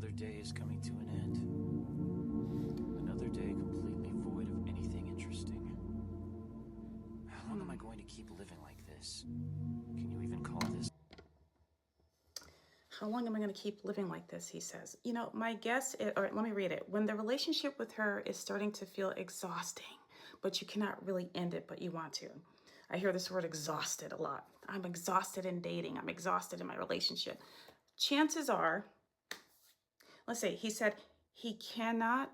Another day is coming to an end. Another day completely void of anything interesting. How long am I going to keep living like this? Can you even call this? How long am I going to keep living like this? He says. You know, my guess is, or let me read it. When the relationship with her is starting to feel exhausting, but you cannot really end it, but you want to. I hear this word exhausted a lot. I'm exhausted in dating. I'm exhausted in my relationship. Chances are, let's say he said he cannot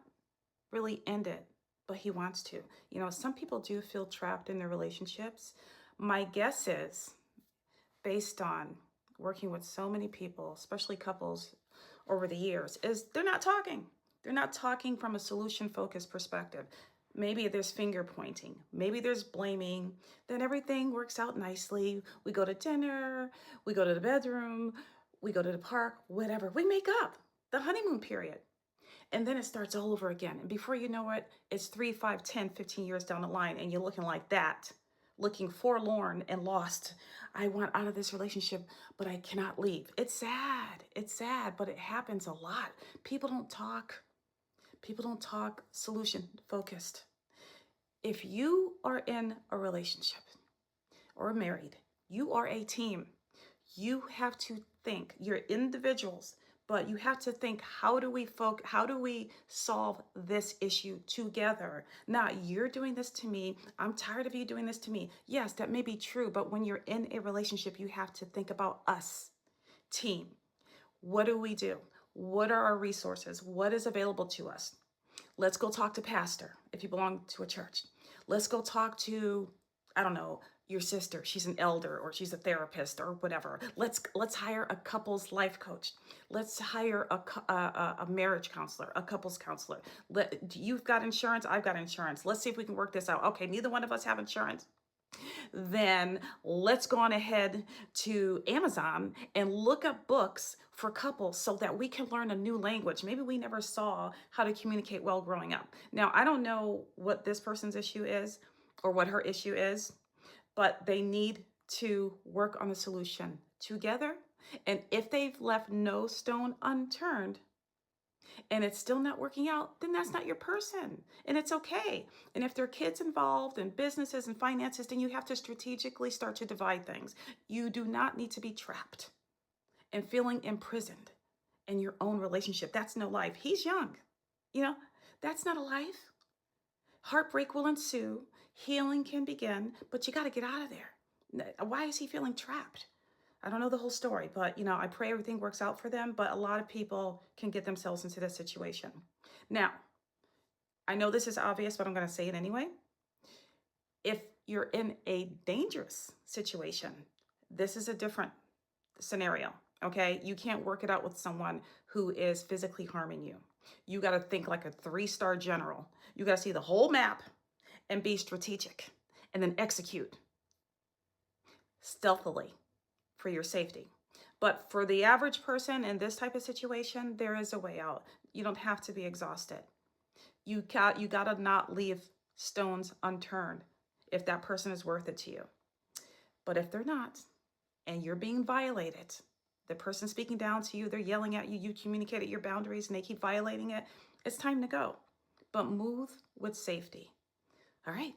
really end it, but he wants to. You know, some people do feel trapped in their relationships. My guess is, based on working with so many people, especially couples over the years, is they're not talking. They're not talking from a solution-focused perspective. Maybe there's finger pointing, maybe there's blaming, then everything works out nicely. We go to dinner, we go to the bedroom, we go to the park, whatever. We make up the honeymoon period. And then it starts all over again. And before you know it, it's 3, 5, 10, 15 years down the line, and you're looking like that, looking forlorn and lost. I want out of this relationship, but I cannot leave. It's sad. It's sad, but it happens a lot. People don't talk. People don't talk solution focused. If you are in a relationship or married, you are a team. You have to think, you're individuals, but you have to think, how do we solve this issue together? Not you're doing this to me, I'm tired of you doing this to me. Yes, that may be true, but when you're in a relationship, you have to think about us, team. What do we do? What are our resources? What is available to us? Let's go talk to pastor if you belong to a church. Let's go talk to, I don't know, your sister. She's an elder or she's a therapist or whatever. Let's hire a couples life coach. Let's hire a marriage counselor, a couples counselor. You've got insurance, I've got insurance. Let's see if we can work this out. Okay, neither one of us have insurance. Then let's go on ahead to Amazon and look up books for couples so that we can learn a new language. Maybe we never saw how to communicate well growing up. Now, I don't know what this person's issue is or what her issue is, but they need to work on the solution together. And if they've left no stone unturned, and it's still not working out, then that's not your person. And it's okay. And if there are kids involved and businesses and finances, then you have to strategically start to divide things. You do not need to be trapped and feeling imprisoned in your own relationship. That's no life. He's young. You know, that's not a life. Heartbreak will ensue. Healing can begin, but you got to get out of there. Why is he feeling trapped? I don't know the whole story, but you know, I pray everything works out for them, but a lot of people can get themselves into this situation. Now, I know this is obvious, but I'm going to say it anyway. If you're in a dangerous situation, this is a different scenario, okay? You can't work it out with someone who is physically harming you. You got to think like a 3-star general. You got to see the whole map and be strategic and then execute stealthily for your safety. But for the average person in this type of situation, there is a way out. You don't have to be exhausted. You gotta not leave stones unturned if that person is worth it to you. But if they're not, and you're being violated, the person speaking down to you, they're yelling at you, you communicated your boundaries and they keep violating it, it's time to go. But move with safety. All right.